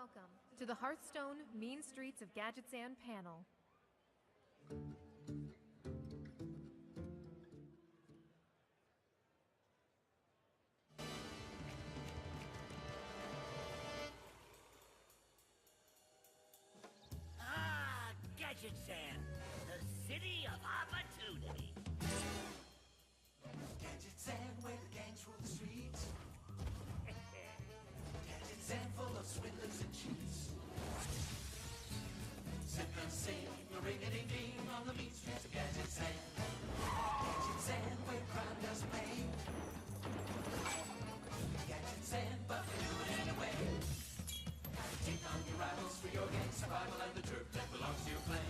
Welcome to the Hearthstone Mean Streets of Gadgetzan panel. Gadgetzan, the city of opportunity. Gadgetzan, where the gangs rule the streets. Gadgetzan, full of swindlers and cheats. Sip and sing, the ring-a-ding-ding on the mean streets of Gadgetzan. Gadgetzan, where crime doesn't pay. Gadgetzan, but we do it anyway. Take on your rivals for your gang survival and the turf that belongs to your clan.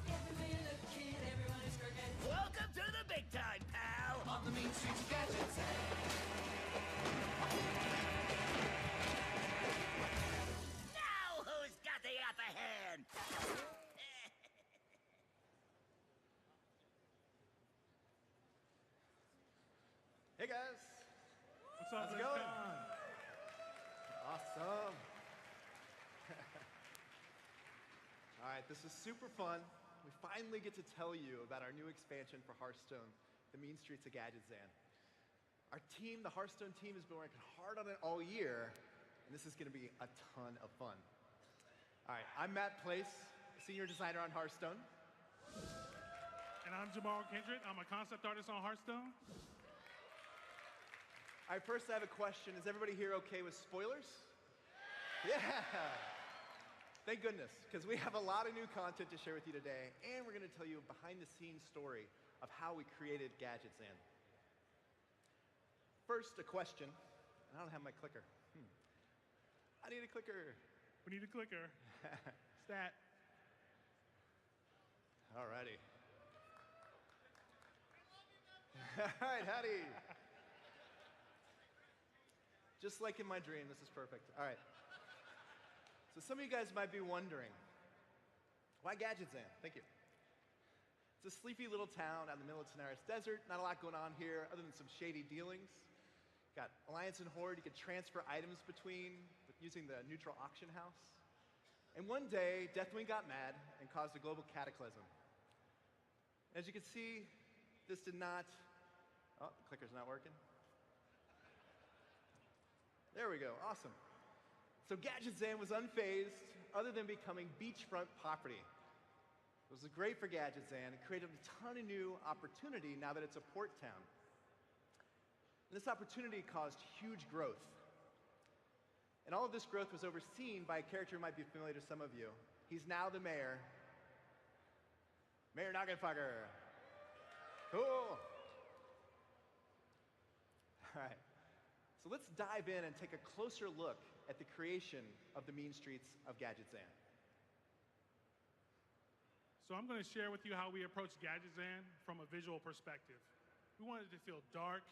Every little kid, everyone is crooked. Welcome to the big time, pal. On the mean streets of Gadgetzan. Now who's got the upper hand? Hey guys. What's up? How's it going? Awesome. All right, this is super fun. We finally get to tell you about our new expansion for Hearthstone, the Mean Streets of Gadgetzan. Our team, the Hearthstone team, has been working hard on it all year, and this is going to be a ton of fun. All right, I'm Matt Place, senior designer on Hearthstone. And I'm Jamal Kendrick. I'm a concept artist on Hearthstone. All right, first I have a question. Is everybody here okay with spoilers? Yeah! Thank goodness, because we have a lot of new content to share with you today, and we're going to tell you a behind-the-scenes story of how we created Gadgetzan. First, a question. I don't have my clicker. I need a clicker. We need a clicker. Stat. All righty. All right, howdy. Just like in my dream, this is perfect. All right. So some of you guys might be wondering, why Gadgetzan? Thank you. It's a sleepy little town out in the middle of Tanaris Desert. Not a lot going on here other than some shady dealings. Got Alliance and Horde you could transfer items between using the neutral auction house. And one day, Deathwing got mad and caused a global cataclysm. As you can see, this did not... Oh, the clicker's not working. There we go, awesome. So Gadgetzan was unfazed, other than becoming beachfront property. It was great for Gadgetzan. It created a ton of new opportunity now that it's a port town. And this opportunity caused huge growth. And all of this growth was overseen by a character who might be familiar to some of you. He's now the mayor. Mayor Nuggetfucker. Cool. All right. So let's dive in and take a closer look at the creation of the Mean Streets of Gadgetzan. So I'm going to share with you how we approach Gadgetzan from a visual perspective. We wanted it to feel dark,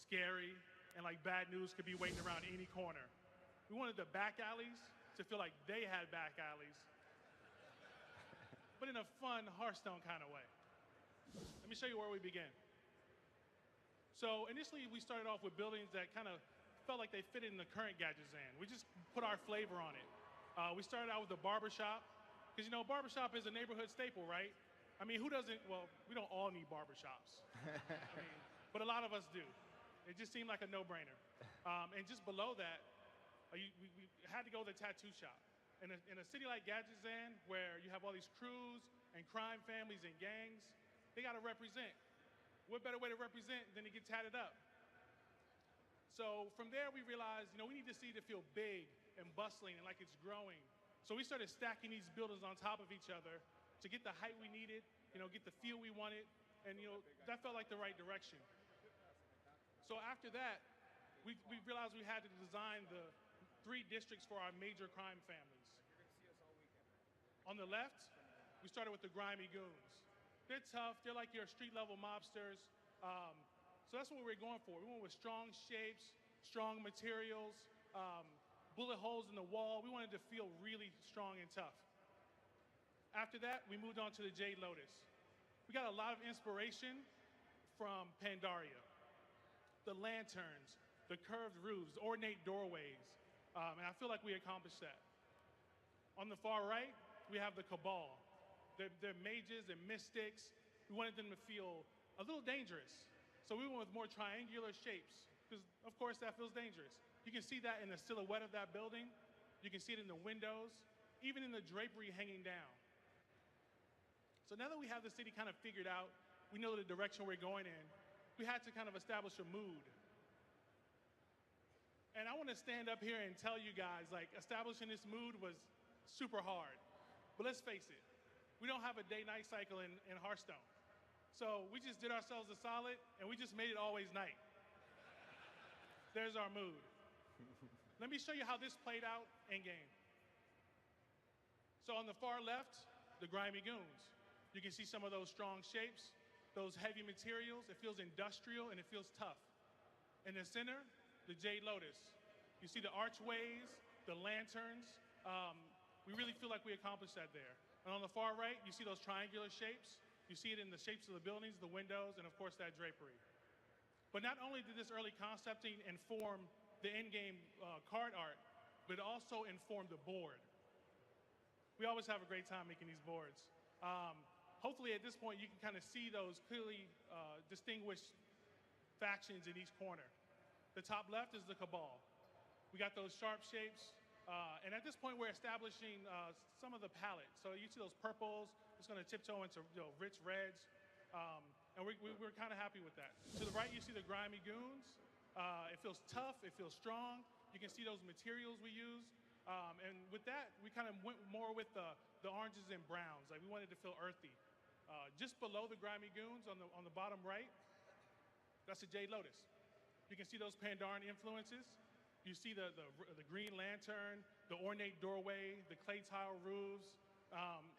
scary, and like bad news could be waiting around any corner. We wanted the back alleys to feel like they had back alleys, but in a fun Hearthstone kind of way. Let me show you where we begin. So initially, we started off with buildings that kind of felt like they fit in the current Gadgetzan. We just put our flavor on it. We started out with a barbershop, because you know, barbershop is a neighborhood staple, right? I mean, who doesn't, well, we don't all need barbershops, but a lot of us do. It just seemed like a no-brainer. And just below that, we had to go to the tattoo shop. In a city like Gadgetzan, where you have all these crews and crime families and gangs, they got to represent. What better way to represent than to get tatted up? So from there, we realized, you know, we need to see it to feel big and bustling and like it's growing. So we started stacking these buildings on top of each other to get the height we needed, you know, get the feel we wanted, and you know, that felt like the right direction. So after that, we realized we had to design the 3 districts for our major crime families. On the left, we started with the grimy goons. They're tough, they're like your street-level mobsters. So that's what we're going for. We went with strong shapes, strong materials, bullet holes in the wall. We wanted to feel really strong and tough. After that, we moved on to the Jade Lotus. We got a lot of inspiration from Pandaria. The lanterns, the curved roofs, ornate doorways. And I feel like we accomplished that. On the far right, we have the Cabal. They're mages and mystics. We wanted them to feel a little dangerous. So we went with more triangular shapes, because of course that feels dangerous. You can see that in the silhouette of that building. You can see it in the windows, even in the drapery hanging down. So now that we have the city kind of figured out, we know the direction we're going in, we had to kind of establish a mood. And I want to stand up here and tell you guys, like, establishing this mood was super hard. But let's face it, we don't have a day-night cycle in Hearthstone. So we just did ourselves a solid, and we just made it always night. There's our mood. Let me show you how this played out in game. So on the far left, the grimy goons. You can see some of those strong shapes, those heavy materials. It feels industrial and it feels tough. In the center, the Jade Lotus. You see the archways, the lanterns. We really feel like we accomplished that there. And on the far right, you see those triangular shapes. You see it in the shapes of the buildings, the windows, and of course that drapery. But not only did this early concepting inform the in-game card art, but it also informed the board. We always have a great time making these boards. Hopefully at this point you can kind of see those clearly distinguished factions in each corner. The top left is the Cabal. We got those sharp shapes. And at this point, we're establishing some of the palette. So you see those purples. It's going to tiptoe into rich reds. And we're kind of happy with that. To the right, you see the grimy goons. It feels tough. It feels strong. You can see those materials we use. And with that, we kind of went more with the oranges and browns. Like, we wanted to feel earthy. Just below the grimy goons on the bottom right, that's the Jade Lotus. You can see those Pandaren influences. You see the green lantern, the ornate doorway, the clay tile roofs,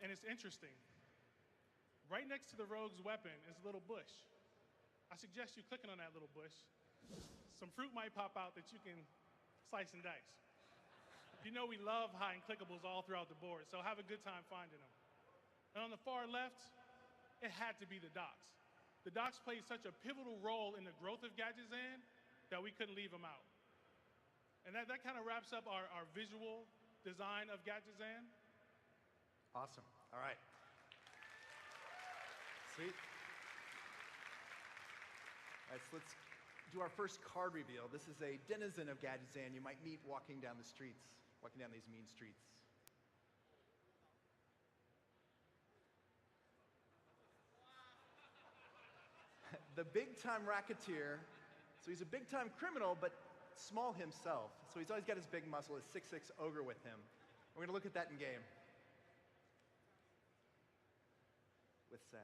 and it's interesting. Right next to the rogue's weapon is a little bush. I suggest you clicking on that little bush. Some fruit might pop out that you can slice and dice. You know we love hiding clickables all throughout the board, so have a good time finding them. And on the far left, it had to be the docks. The docks played such a pivotal role in the growth of Gadgetzan that we couldn't leave them out. And that kind of wraps up our visual design of Gadgetzan. Awesome. All right. Sweet. All right, so let's do our first card reveal. This is a denizen of Gadgetzan you might meet walking down the streets, walking down these mean streets. The big-time racketeer. So he's a big-time criminal, but small himself. So he's always got his big muscle, his 6'6" ogre with him. We're going to look at that in game. With sound.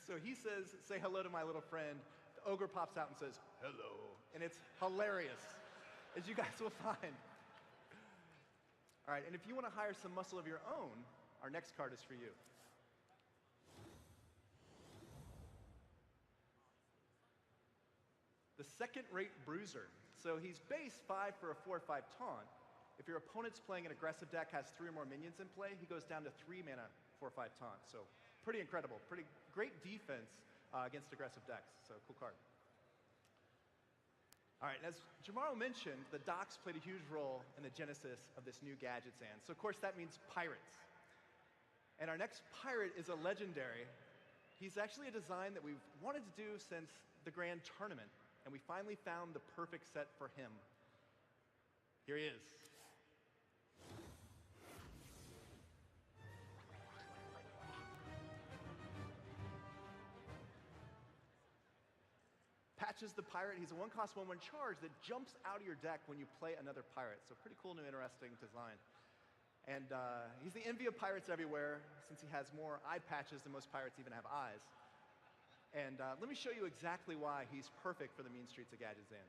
So he says, say hello to my little friend. The ogre pops out and says, hello. And it's hilarious, as you guys will find. All right, and if you want to hire some muscle of your own, our next card is for you. The second-rate bruiser. So he's base 5 for a 4/5 taunt. If your opponent's playing an aggressive deck, has 3 or more minions in play, he goes down to 3 mana 4/5 taunt. So pretty incredible. Pretty great defense against aggressive decks. So cool card. All right, and as Jamaro mentioned, the docks played a huge role in the genesis of this new Gadgetzan. So of course that means pirates. And our next pirate is a legendary. He's actually a design that we've wanted to do since the Grand Tournament. And we finally found the perfect set for him. Here he is. Patches the pirate. He's a 1-cost 1/1 charge that jumps out of your deck when you play another pirate. So pretty cool, new, interesting design. And he's the envy of pirates everywhere, since he has more eye patches than most pirates even have eyes. And let me show you exactly why he's perfect for the mean streets of Gadgetzan.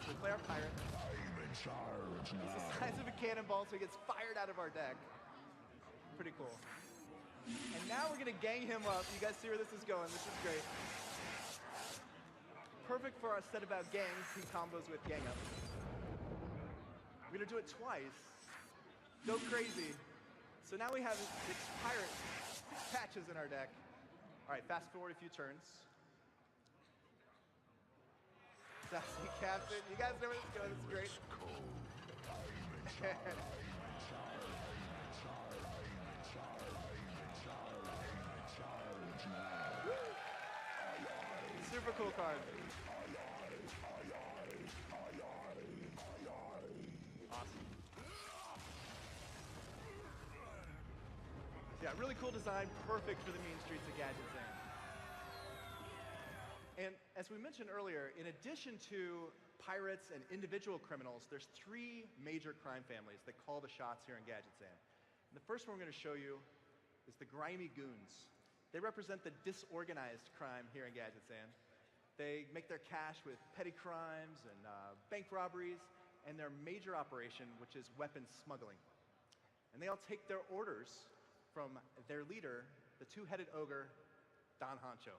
So we play our pirate. I'm in charge now. He's the size of a cannonball, so he gets fired out of our deck. Pretty cool. And now we're gonna gang him up. You guys see where this is going. This is great. Perfect for our set about gangs. He combos with gang up. We're gonna do it twice. Go crazy. So now we have 6 pirates, 6 patches. matches in our deck. All right, fast forward a few turns. Sassy Captain. You guys know where this goes. It's great. Super cool card. Awesome. Yeah, really cool design, perfect for the mean streets of Gadgetzan. And as we mentioned earlier, in addition to pirates and individual criminals, there's three major crime families that call the shots here in Gadgetzan. And the first one we're going to show you is the Grimy Goons. They represent the disorganized crime here in Gadgetzan. They make their cash with petty crimes and bank robberies, and their major operation, which is weapons smuggling. And they all take their orders from their leader, the two-headed ogre, Don Honcho.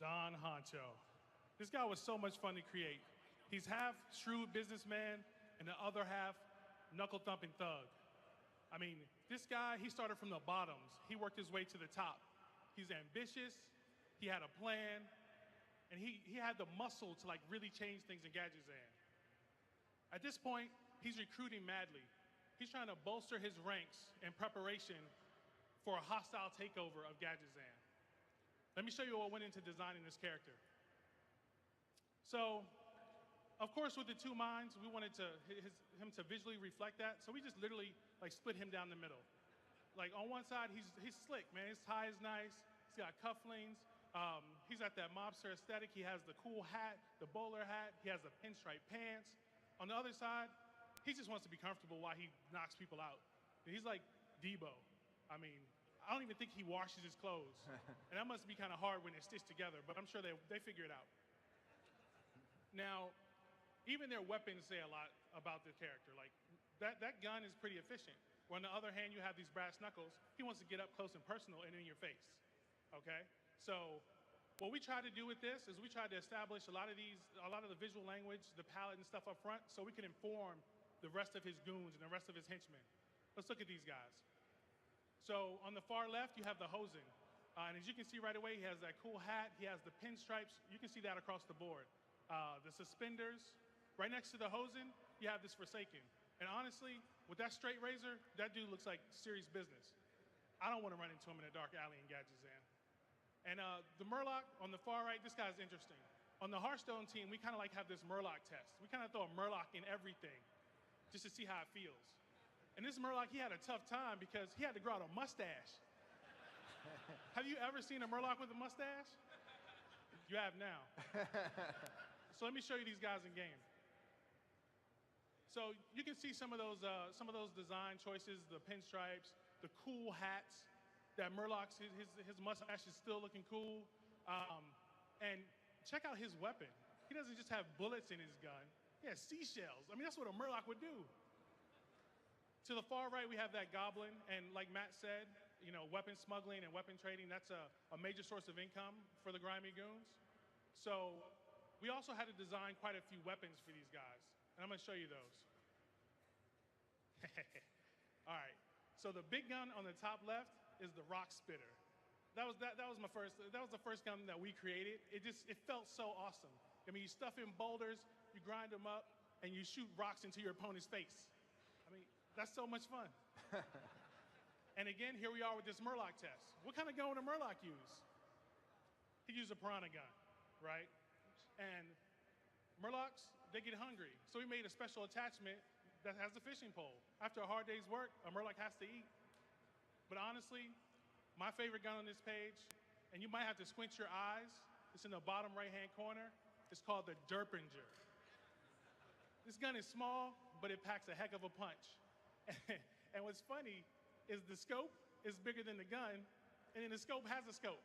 Don Honcho. This guy was so much fun to create. He's half shrewd businessman and the other half knuckle-thumping thug. I mean, this guy, he started from the bottoms. He worked his way to the top. He's ambitious, he had a plan, and he had the muscle to like really change things in Gadgetzan. At this point, he's recruiting madly. He's trying to bolster his ranks in preparation for a hostile takeover of Gadgetzan. Let me show you what went into designing this character. So, of course, with the two minds, we wanted him to visually reflect that. So we just literally like split him down the middle. Like on one side, he's slick, man. His tie is nice. He's got cufflinks. He's got that mobster aesthetic. He has the cool hat, the bowler hat. He has the pinstripe pants. On the other side, he just wants to be comfortable while he knocks people out. And he's like Debo. I mean, I don't even think he washes his clothes. And that must be kind of hard when they're stitched together, but I'm sure they figure it out. Now, even their weapons say a lot about the character. Like, that gun is pretty efficient. Where on the other hand, you have these brass knuckles. He wants to get up close and personal and in your face, okay? So what we try to do with this is we try to establish a lot of the visual language, the palette and stuff up front, so we can inform the rest of his goons and the rest of his henchmen. Let's look at these guys. So on the far left, you have the Hosen. And as you can see right away, he has that cool hat. He has the pinstripes. You can see that across the board. The suspenders. Right next to the Hosen, you have this Forsaken. And honestly, with that straight razor, that dude looks like serious business. I don't want to run into him in a dark alley in Gadgetzan. And the Murloc on the far right, this guy's interesting. On the Hearthstone team, we kind of like have this Murloc test. We kind of throw a Murloc in everything just to see how it feels. And this Murloc, he had a tough time because he had to grow out a mustache. Have you ever seen a Murloc with a mustache? You have now. So let me show you these guys in game. So you can see some of those design choices, the pinstripes, the cool hats. That Murloc's, his mustache is still looking cool. And check out his weapon. He doesn't just have bullets in his gun. He has seashells. I mean, that's what a Murloc would do. To the far right, we have that Goblin. And like Matt said, you know, weapon smuggling and weapon trading, that's a major source of income for the Grimy Goons. So we also had to design quite a few weapons for these guys. And I'm going to show you those. All right. So the big gun on the top left is the Rock Spitter. That was the first gun that we created. It felt so awesome. I mean, you stuff in boulders, you grind them up, and you shoot rocks into your opponent's face. I mean, that's so much fun. And again, here we are with this Murloc test. What kind of gun would a Murloc use? He used a piranha gun, right? And Murlocs, they get hungry. So we made a special attachment that has a fishing pole. After a hard day's work, a Murloc has to eat. But honestly, my favorite gun on this page, and you might have to squint your eyes, it's in the bottom right-hand corner, it's called the Derpinger. This gun is small, but it packs a heck of a punch. And what's funny is the scope is bigger than the gun, and then the scope has a scope.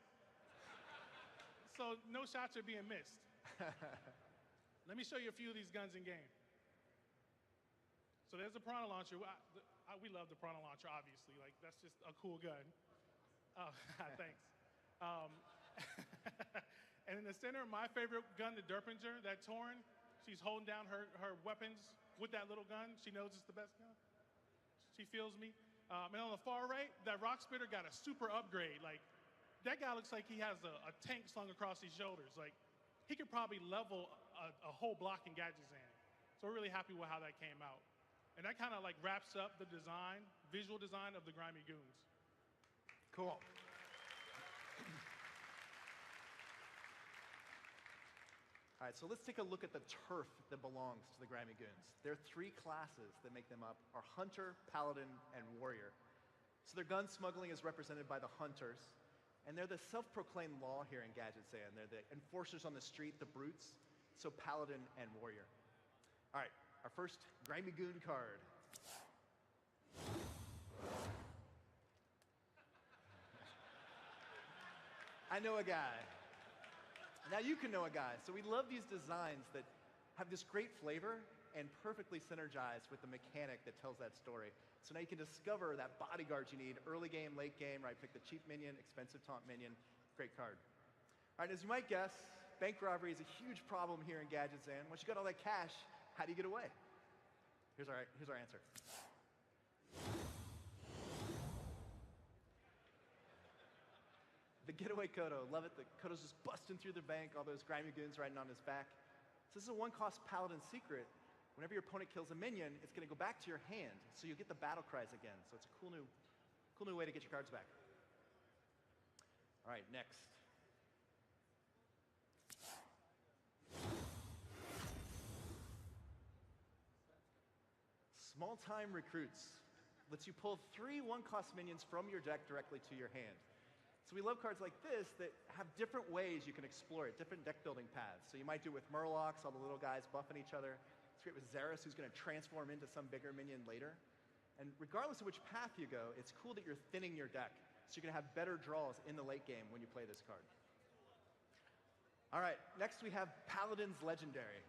So no shots are being missed. Let me show you a few of these guns in game. So there's a piranha launcher. We love the piranha launcher, obviously. Like, that's just a cool gun. Oh, thanks. And in the center, my favorite gun, the Derpinger, that Torn, she's holding down her weapons with that little gun. She knows it's the best gun. She feels me. And on the far right, that rock spitter got a super upgrade. Like, that guy looks like he has a tank slung across his shoulders. Like, he could probably level a whole block in Gadgetzan. So we're really happy with how that came out. And that kind of like wraps up the design, visual design of the Grimy Goons. Cool. All right, so let's take a look at the turf that belongs to the Grimy Goons. There are three classes that make them up, are Hunter, Paladin, and Warrior. So their gun smuggling is represented by the Hunters, and they're the self-proclaimed law here in Gadgetzan. They're the enforcers on the street, the brutes, so Paladin and Warrior. All right, our first Grimy Goon card. I know a guy. Now you can know a guy. So we love these designs that have this great flavor and perfectly synergize with the mechanic that tells that story. So now you can discover that bodyguard you need, early game, late game, right? Pick the cheap minion, expensive taunt minion, great card. All right, as you might guess, bank robbery is a huge problem here in Gadgetzan. Once you got all that cash, how do you get away? Here's our answer. The getaway Kodo, love it. The Kodo's just busting through the bank, all those Grimy Goons riding on his back. So this is a one-cost Paladin secret. Whenever your opponent kills a minion, it's going to go back to your hand, so you'll get the battle cries again. So it's a cool new way to get your cards back. All right, next. Small-time Recruits lets you pull 3 one-cost minions from your deck directly to your hand. So we love cards like this that have different ways you can explore it, different deck building paths. So you might do it with Murlocs, all the little guys buffing each other. It's great with Xeris, who's going to transform into some bigger minion later. And regardless of which path you go, it's cool that you're thinning your deck. So you're going to have better draws in the late game when you play this card. All right, next we have Paladin's Legendary.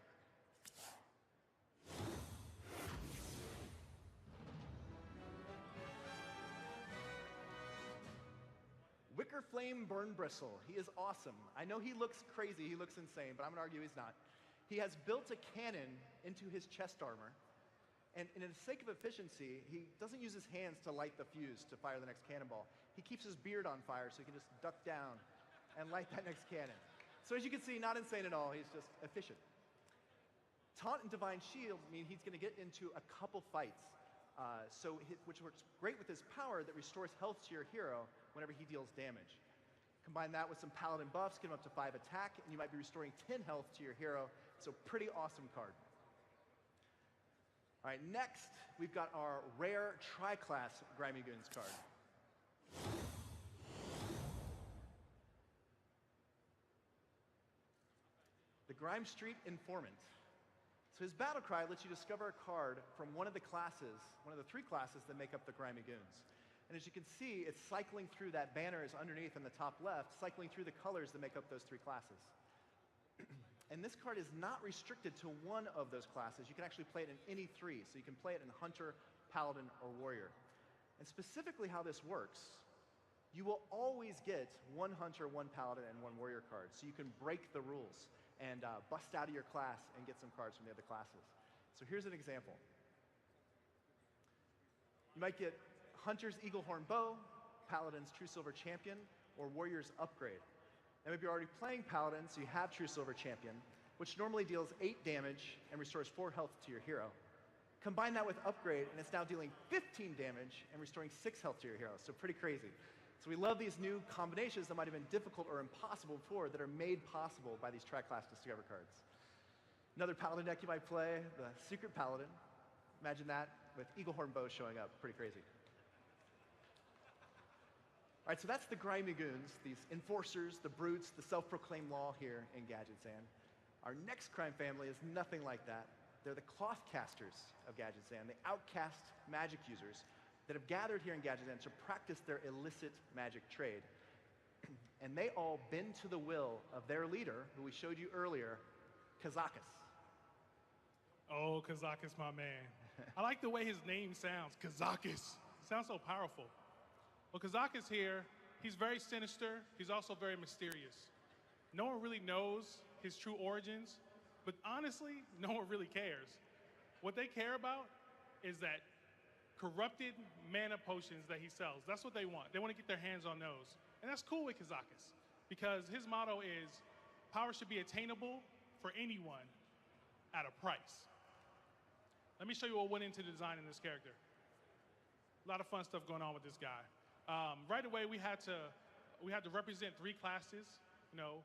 Wicker Flame Burn Bristle. He is awesome. I know he looks crazy, he looks insane, but I'm gonna argue he's not. He has built a cannon into his chest armor, and in the sake of efficiency, he doesn't use his hands to light the fuse to fire the next cannonball. He keeps his beard on fire so he can just duck down and light that next cannon. So as you can see, not insane at all, he's just efficient. Taunt and Divine Shield mean he's gonna get into a couple fights, which works great with his power that restores health to your hero whenever he deals damage. Combine that with some Paladin buffs, get him up to 5 attack, and you might be restoring 10 health to your hero. So pretty awesome card. All right, next, we've got our rare tri-class Grimy Goons card. The Grime Street Informant. So his battle cry lets you discover a card from one of the 3 classes that make up the Grimy Goons. And as you can see, it's cycling through, that banner is underneath in the top left, cycling through the colors that make up those 3 classes. And this card is not restricted to one of those classes. You can actually play it in any 3. So you can play it in Hunter, Paladin, or Warrior. And specifically how this works, you will always get 1 Hunter, 1 Paladin, and 1 Warrior card. So you can break the rules and bust out of your class and get some cards from the other classes. So here's an example. You might get Hunter's Eaglehorn Bow, Paladin's True Silver Champion, or Warrior's Upgrade. And maybe you're already playing Paladin, so you have True Silver Champion, which normally deals 8 damage and restores 4 health to your hero. Combine that with Upgrade, and it's now dealing 15 damage and restoring 6 health to your hero, so pretty crazy. So we love these new combinations that might have been difficult or impossible before that are made possible by these tri-class Discover cards. Another Paladin deck you might play, the Secret Paladin. Imagine that with Eaglehorn Bow showing up, pretty crazy. All right, so that's the Grimy Goons, these enforcers, the brutes, the self-proclaimed law here in Gadgetzan. Our next crime family is nothing like that. They're the cloth casters of Gadgetzan, the outcast magic users that have gathered here in Gadgetzan to practice their illicit magic trade. And they all bend to the will of their leader, who we showed you earlier, Kazakis. Oh, Kazakis, my man. I like the way his name sounds, Kazakis. It sounds so powerful. Well, Kazakis here, he's very sinister. He's also very mysterious. No one really knows his true origins, but honestly, no one really cares. What they care about is that corrupted mana potions that he sells. That's what they want. They want to get their hands on those. And that's cool with Kazakus, because his motto is, power should be attainable for anyone at a price. Let me show you what went into the design in this character. A lot of fun stuff going on with this guy. Right away, we had to represent 3 classes,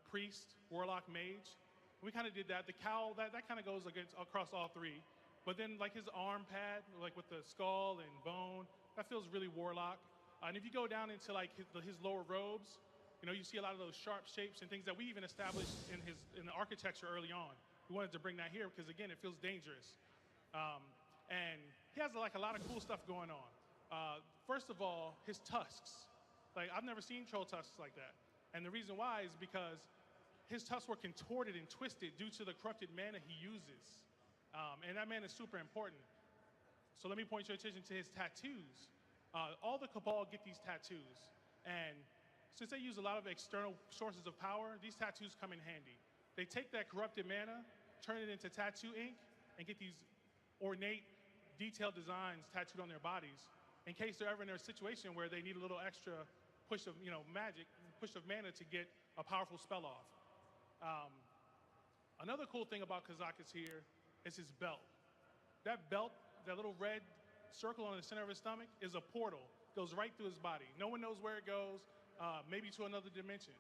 priest, warlock, mage. We kind of did that. The cowl, that kind of goes across all 3. But then like his arm pad, like with the skull and bone, that feels really warlock. And if you go down into like his lower robes, you see a lot of those sharp shapes and things that we even established in the architecture early on. We wanted to bring that here because again, it feels dangerous. And he has like a lot of cool stuff going on. First of all, his tusks. Like I've never seen troll tusks like that. And the reason why is because his tusks were contorted and twisted due to the corrupted mana he uses. And that mana is super important. So let me point your attention to his tattoos. All the Cabal get these tattoos. And since they use a lot of external sources of power, these tattoos come in handy. They take that corrupted mana, turn it into tattoo ink, and get these ornate, detailed designs tattooed on their bodies in case they're ever in a situation where they need a little extra push of magic, push of mana to get a powerful spell off. Another cool thing about Kazakus here is his belt. That belt, that little red circle on the center of his stomach, is a portal. Goes right through his body. No one knows where it goes, maybe to another dimension.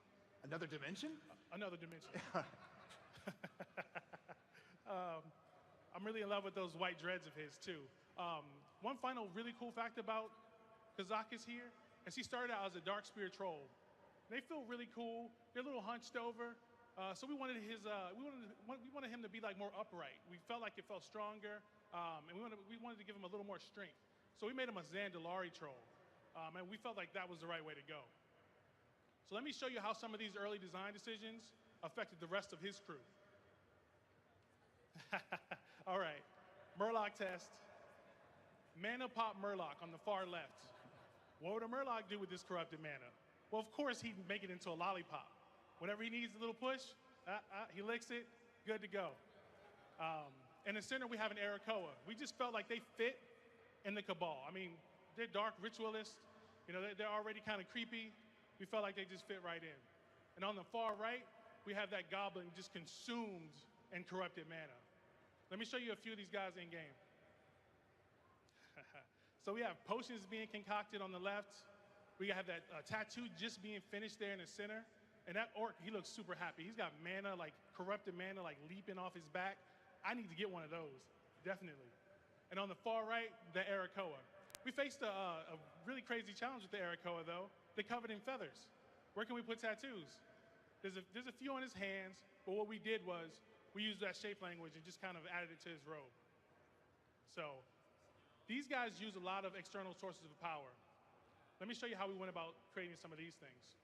Another dimension? Another dimension. I'm really in love with those white dreads of his too. One final really cool fact about Kazakus here is he started out as a dark spear troll. They feel really cool. They're a little hunched over. So we wanted him to be like more upright. We felt like it felt stronger, and we wanted to give him a little more strength. So we made him a Zandalari troll, and we felt like that was the right way to go. So let me show you how some of these early design decisions affected the rest of his crew. All right, Murloc test. Mana pop Murloc on the far left. What would a Murloc do with this corrupted mana? Well, of course, he'd make it into a lollipop. Whenever he needs a little push, he licks it, good to go. In the center, we have an Arakoa. We just felt like they fit in the Cabal. I mean, they're dark ritualists. They're already kind of creepy. We felt like they just fit right in. And on the far right, we have that goblin just consumed in corrupted mana. Let me show you a few of these guys in game. So we have potions being concocted on the left. We have that tattoo just being finished there in the center. And that orc, he looks super happy. He's got mana, like corrupted mana, like leaping off his back. I need to get one of those, definitely. And on the far right, the Arakoa. We faced a really crazy challenge with the Arakoa, though. They're covered in feathers. Where can we put tattoos? There's a few on his hands, but what we did was we used that shape language and just kind of added it to his robe. So these guys use a lot of external sources of power. Let me show you how we went about creating some of these things.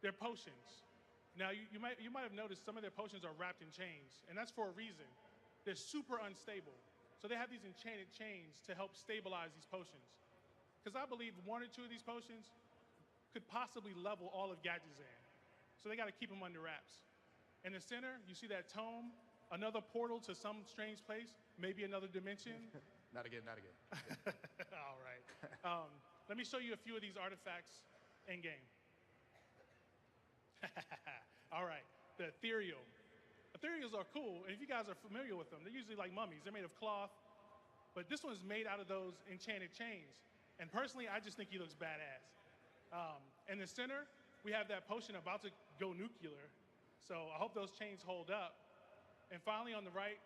They're potions. Now, you might have noticed some of their potions are wrapped in chains, and that's for a reason. They're super unstable. So they have these enchanted chains to help stabilize these potions. Because I believe 1 or 2 of these potions could possibly level all of Gadgetzan. So they got to keep them under wraps. In the center, you see that tome, another portal to some strange place, maybe another dimension. Not again, not again. All right. Let me show you a few of these artifacts in game. All right, the ethereal. Ethereals are cool, and if you guys are familiar with them, they're usually like mummies. They're made of cloth, but this one's made out of those enchanted chains. And personally, I just think he looks badass. In the center, we have that potion about to go nuclear, so I hope those chains hold up. And finally, on the right,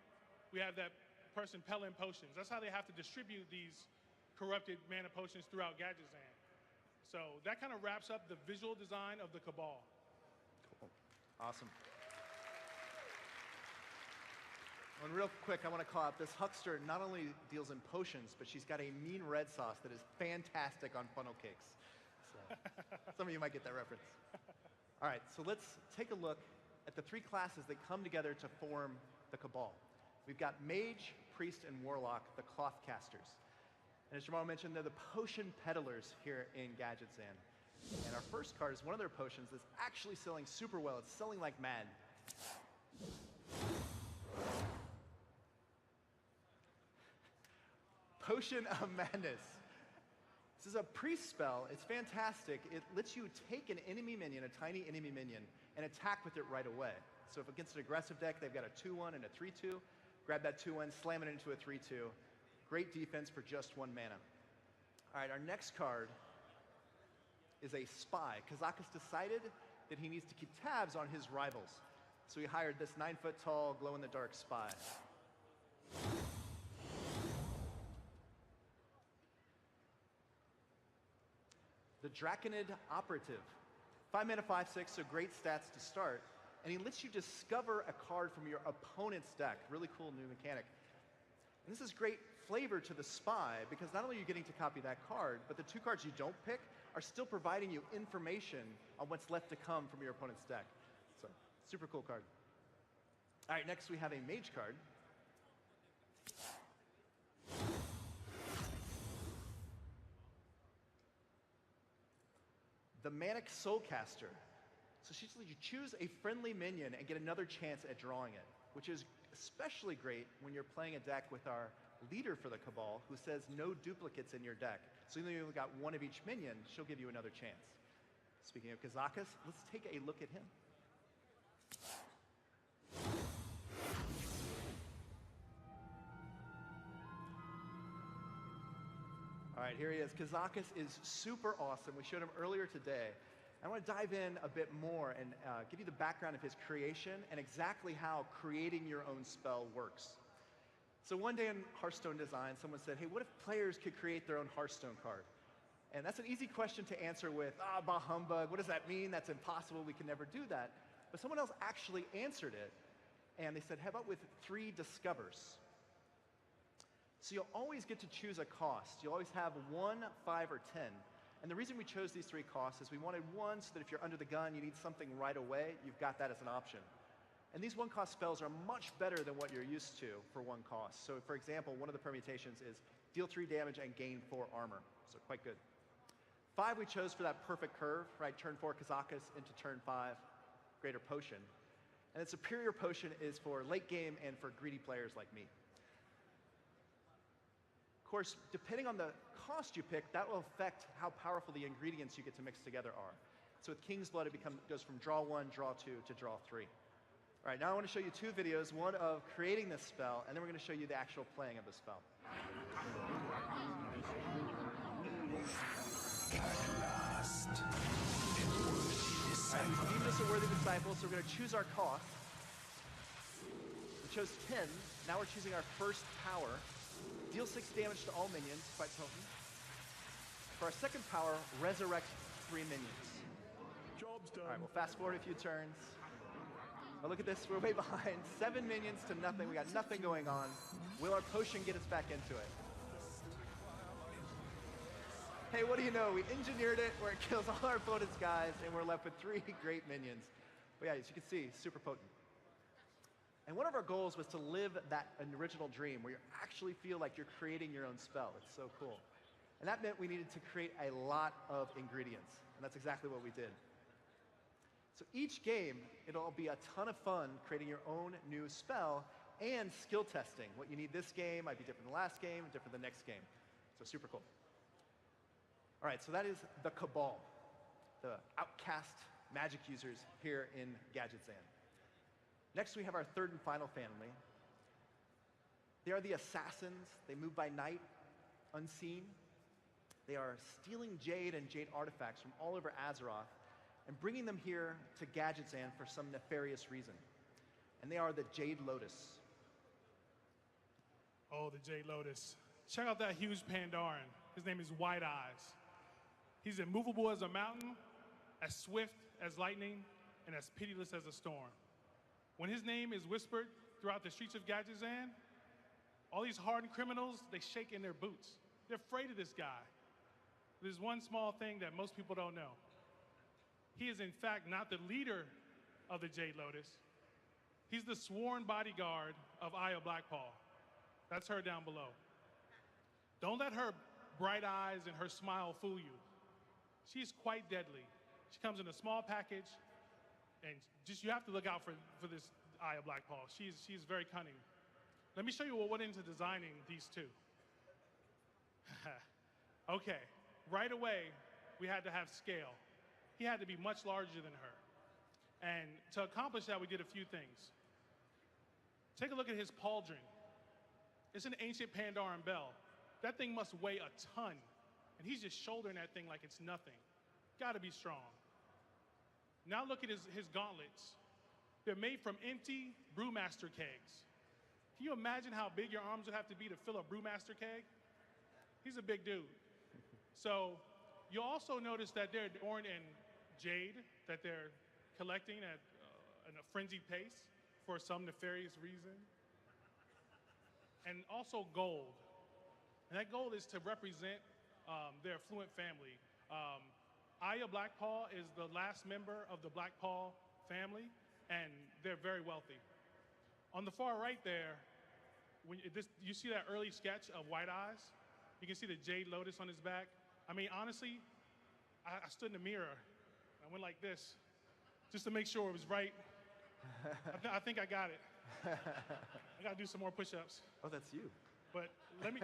we have that person pelling potions. That's how they have to distribute these corrupted mana potions throughout Gadgetzan. So that kind of wraps up the visual design of the Cabal. Cool. Awesome. And real quick, I want to call out this huckster not only deals in potions, but she's got a mean red sauce that is fantastic on funnel cakes. So some of you might get that reference. All right, so let's take a look at the 3 classes that come together to form the Cabal. We've got Mage, Priest, and Warlock, the cloth casters. And as Jamal mentioned, they're the potion peddlers here in Gadgetzan. And our first card is one of their potions that's actually selling super well. It's selling like mad. Potion of Madness. This is a priest spell. It's fantastic. It lets you take an enemy minion, a tiny enemy minion, and attack with it right away. So if against an aggressive deck, they've got a 2/1 and a 3/2, grab that 2/1, slam it into a 3/2. Great defense for just 1 mana. All right, our next card is a spy. Kazakus decided that he needs to keep tabs on his rivals. So he hired this 9-foot-tall, glow-in-the-dark spy. The Draconid Operative. 5 mana, 5/6, so great stats to start. And he lets you discover a card from your opponent's deck. Really cool new mechanic. And this is great flavor to the spy because not only are you getting to copy that card, but the 2 cards you don't pick are still providing you information on what's left to come from your opponent's deck. So, super cool card. All right, next we have a mage card. The Manic Soulcaster. So she lets you choose a friendly minion and get another chance at drawing it, which is especially great when you're playing a deck with our leader for the Cabal, who says no duplicates in your deck. So even though you've got 1 of each minion, she'll give you another chance. Speaking of Kazakus, let's take a look at him. All right, here he is. Kazakus is super awesome. We showed him earlier today. I want to dive in a bit more and give you the background of his creation and exactly how creating your own spell works. So one day in Hearthstone design, someone said, hey, what if players could create their own Hearthstone card? And that's an easy question to answer with, bah humbug, what does that mean? That's impossible, we can never do that. But someone else actually answered it, and they said, how about with 3 discovers? So you'll always get to choose a cost. You'll always have 1, 5, or 10. And the reason we chose these 3 costs is we wanted 1 so that if you're under the gun, you need something right away, you've got that as an option. And these 1-cost spells are much better than what you're used to for 1 cost. So for example, one of the permutations is deal 3 damage and gain 4 armor. So quite good. 5 we chose for that perfect curve, right? Turn 4 Kazakus into turn 5 Greater Potion. And the Superior Potion is for late game and for greedy players like me. Of course, depending on the cost you pick, that will affect how powerful the ingredients you get to mix together are. So with King's Blood, it goes from draw 1, draw 2, to draw 3. All right, now I want to show you 2 videos, one of creating this spell, and then we're going to show you the actual playing of the spell. All right, we've deemed this a worthy disciple, so we're going to choose our cost. We chose 10. Now we're choosing our first power. Deal 6 damage to all minions, quite potent. For our second power, resurrect 3 minions. Job's done. All right, we'll fast forward a few turns. Oh, look at this, we're way behind. 7 minions to nothing, we got nothing going on. Will our potion get us back into it? Hey, what do you know? We engineered it where it kills all our opponent's guys, and we're left with 3 great minions. But yeah, as you can see, super potent. And one of our goals was to live that original dream where you actually feel like you're creating your own spell. It's so cool. And that meant we needed to create a lot of ingredients, and that's exactly what we did. So each game, it'll be a ton of fun creating your own new spell and skill testing. What you need this game might be different than the last game, different than the next game. So super cool. All right, so that is the Cabal, the outcast magic users here in Gadgetzan. Next, we have our third and final family. They are the assassins. They move by night, unseen. They are stealing jade and jade artifacts from all over Azeroth and bringing them here to Gadgetzan for some nefarious reason. And they are the Jade Lotus. Oh, the Jade Lotus. Check out that huge Pandaren. His name is White Eyes. He's immovable as a mountain, as swift as lightning, and as pitiless as a storm. When his name is whispered throughout the streets of Gadgetzan, all these hardened criminals, they shake in their boots. They're afraid of this guy. There's one small thing that most people don't know. He is in fact not the leader of the Jade Lotus. He's the sworn bodyguard of Aya Blackpaw. That's her down below. Don't let her bright eyes and her smile fool you. She's quite deadly. She comes in a small package, and just you have to look out for this Aya Blackpaw. She's very cunning. Let me show you what went into designing these 2. Okay, right away, we had to have scale. He had to be much larger than her. And to accomplish that, we did a few things. Take a look at his pauldron. It's an ancient Pandaran bell. That thing must weigh a ton. And he's just shouldering that thing like it's nothing. Gotta be strong. Now look at his gauntlets. They're made from empty brewmaster kegs. Can you imagine how big your arms would have to be to fill a brewmaster keg? He's a big dude. So you'll also notice that they're adorned in jade that they're collecting at a frenzied pace for some nefarious reason. And also gold. And that gold is to represent their affluent family. Aya Blackpaw is the last member of the Blackpaw family, and they're very wealthy. On the far right there, you see that early sketch of White Eyes? You can see the jade lotus on his back. I mean, honestly, I stood in the mirror. I went like this, just to make sure it was right. I think I got it. I gotta do some more push-ups. Oh, that's you. But let me,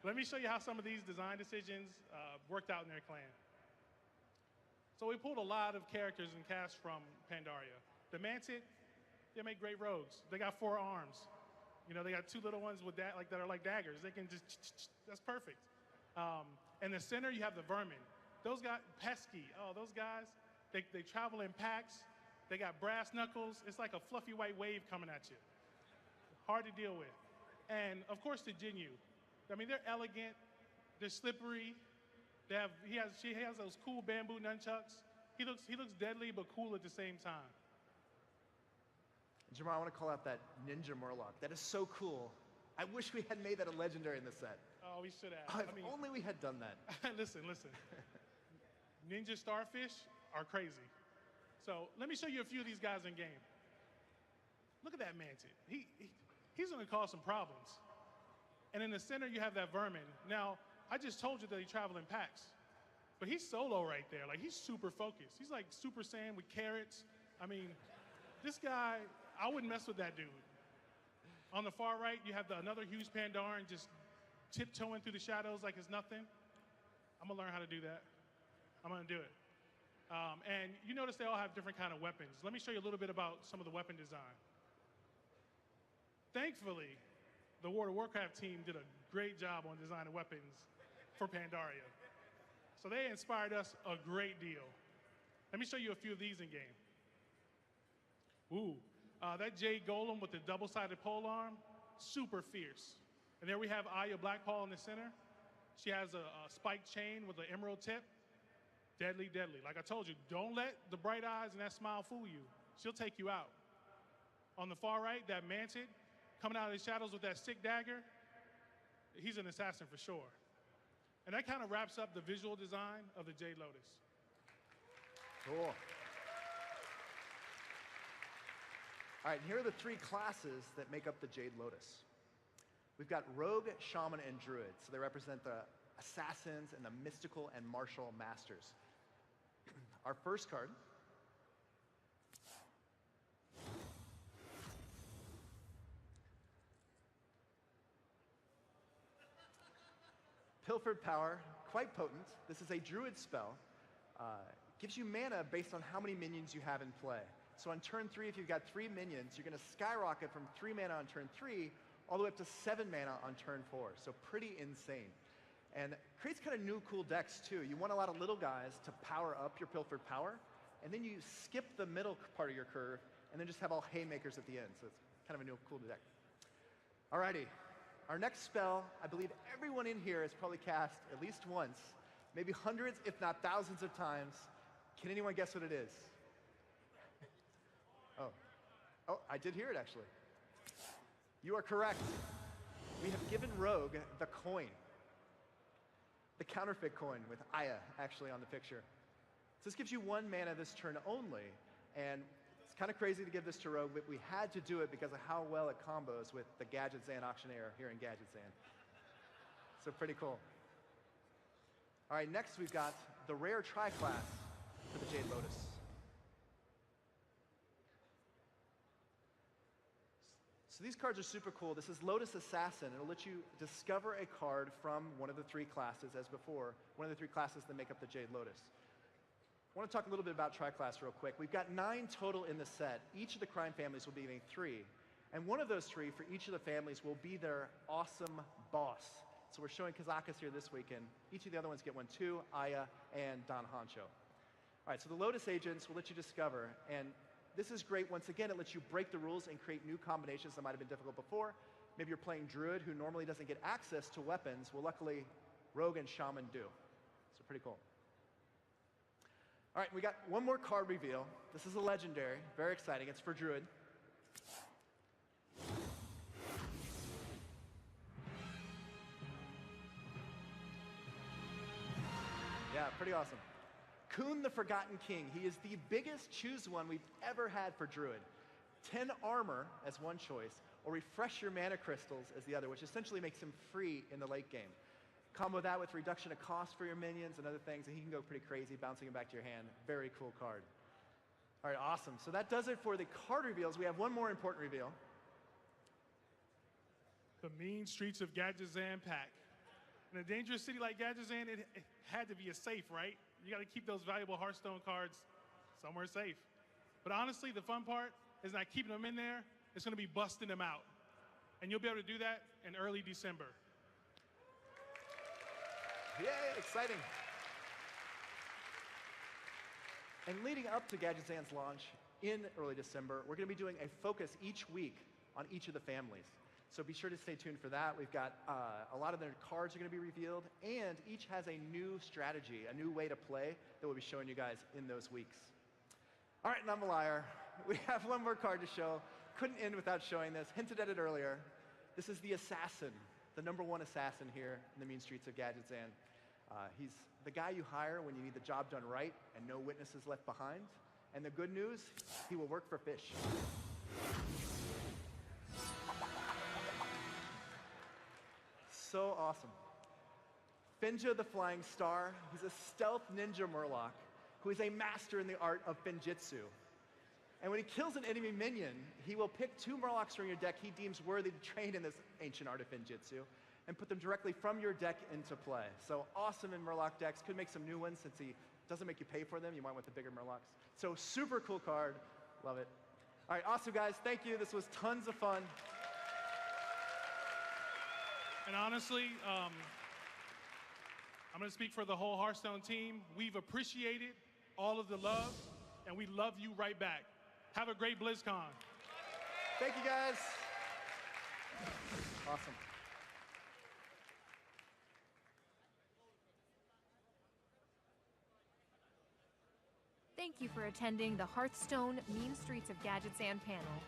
let me show you how some of these design decisions worked out in their clan. So we pulled a lot of characters and cast from Pandaria. The Mantic, they make great rogues. They got 4 arms. You know, they got 2 little ones with that are like daggers. They can just, that's perfect. In the center, you have the Vermin. Those guys, pesky. Oh, those guys, they travel in packs. They got brass knuckles. It's like a fluffy white wave coming at you. Hard to deal with. And of course the Jinyu. I mean, they're elegant, they're slippery. She has those cool bamboo nunchucks. He looks deadly but cool at the same time. Jamar, I want to call out that Ninja Murloc. That is so cool. I wish we had made that a legendary in this set. Oh, we should have. If only we had done that. Listen. Ninja starfish are crazy. So let me show you a few of these guys in game. Look at that Mantic. He's gonna cause some problems. And in the center, you have that Vermin. Now, I just told you that he travel in packs, but he's solo right there. Like, he's super focused. He's like Super Saiyan with carrots. I mean, this guy, I wouldn't mess with that dude. On the far right, you have another huge Pandaren just tiptoeing through the shadows like it's nothing. I'm gonna learn how to do that. I'm gonna do it. And you notice they all have different kind of weapons. Let me show you a little bit about some of the weapon design. Thankfully, the World of Warcraft team did a great job on designing weapons for Pandaria. So they inspired us a great deal. Let me show you a few of these in game. Ooh, that Jade Golem with the double-sided polearm, super fierce. And there we have Aya Blackpaw in the center. She has a spiked chain with an emerald tip. Deadly, deadly. Like I told you, don't let the bright eyes and that smile fool you. She'll take you out. On the far right, that Mantic coming out of the shadows with that sick dagger, he's an assassin for sure. And that kind of wraps up the visual design of the Jade Lotus. Cool. All right, here are the 3 classes that make up the Jade Lotus. We've got Rogue, Shaman, and Druid. So they represent the assassins and the mystical and martial masters. Our first card Pilfered Power, quite potent. This is a Druid spell. Gives you mana based on how many minions you have in play. So on turn 3, if you've got 3 minions, you're going to skyrocket from 3 mana on turn 3 all the way up to 7 mana on turn 4. So pretty insane. And creates kind of new cool decks too. You want a lot of little guys to power up your Pilfered Power, and then you skip the middle part of your curve, and then just have all haymakers at the end. So it's kind of a new cool deck. Alrighty, our next spell, I believe everyone in here has probably cast at least once, maybe hundreds, if not thousands of times. Can anyone guess what it is? Oh, I did hear it actually. You are correct. We have given Rogue the coin. The counterfeit coin with Aya actually on the picture. So this gives you 1 mana this turn only, and it's kind of crazy to give this to Rogue, but we had to do it because of how well it combos with the Gadget Zan Auctioneer here in Gadget Zan. So pretty cool. All right, next we've got the rare tri-class for the Jade Lotus. So So these cards are super cool. This is Lotus Assassin. It'll let you discover a card from one of the 3 classes, as before, one of the 3 classes that make up the Jade Lotus. I want to talk a little bit about Tri-Class real quick. We've got 9 total in the set. Each of the crime families will be getting 3. And one of those 3 for each of the families will be their awesome boss. So we're showing Kazakas here this weekend. Each of the other ones get one too, Aya and Don Honcho. All right, so the Lotus Agents will let you discover, and this is great. Once again, it lets you break the rules and create new combinations that might have been difficult before. Maybe you're playing Druid who normally doesn't get access to weapons. Well, luckily, Rogue and Shaman do. So pretty cool. All right, we got one more card reveal. This is a legendary, very exciting. It's for Druid. Yeah, pretty awesome. Kuhn the Forgotten King. He is the biggest choose one we've ever had for Druid. 10 armor as one choice, or refresh your mana crystals as the other, which essentially makes him free in the late game. Combo that with reduction of cost for your minions and other things, and he can go pretty crazy, bouncing him back to your hand. Very cool card. All right, awesome. So that does it for the card reveals. We have one more important reveal. The Mean Streets of Gadgetzan pack. In a dangerous city like Gadgetzan, it had to be a safe, right? You got to keep those valuable Hearthstone cards somewhere safe. But honestly, the fun part is not keeping them in there. It's going to be busting them out. And you'll be able to do that in early December. Yay, exciting. And leading up to Gadgetzan's launch in early December, we're going to be doing a focus each week on each of the families. So be sure to stay tuned for that. We've got a lot of their cards are going to be revealed, and each has a new strategy, a new way to play that we'll be showing you guys in those weeks. All right, and I'm a liar. We have one more card to show. Couldn't end without showing this. Hinted at it earlier. This is the Assassin, the #1 assassin here in the Mean Streets of Gadgetzan. He's the guy you hire when you need the job done right and no witnesses left behind. And the good news, he will work for fish. So awesome. Finja the Flying Star. He's a stealth ninja murloc who is a master in the art of Finjitsu. And when he kills an enemy minion, he will pick 2 murlocs from your deck he deems worthy to train in this ancient art of Finjitsu and put them directly from your deck into play. So awesome in murloc decks. Could make some new ones since he doesn't make you pay for them. You might want the bigger murlocs. So super cool card. Love it. All right, awesome guys. Thank you. This was tons of fun. And honestly, I'm going to speak for the whole Hearthstone team. We've appreciated all of the love, and we love you right back. Have a great BlizzCon. Thank you, guys. Awesome. Thank you for attending the Hearthstone Mean Streets of Gadgetzan panel.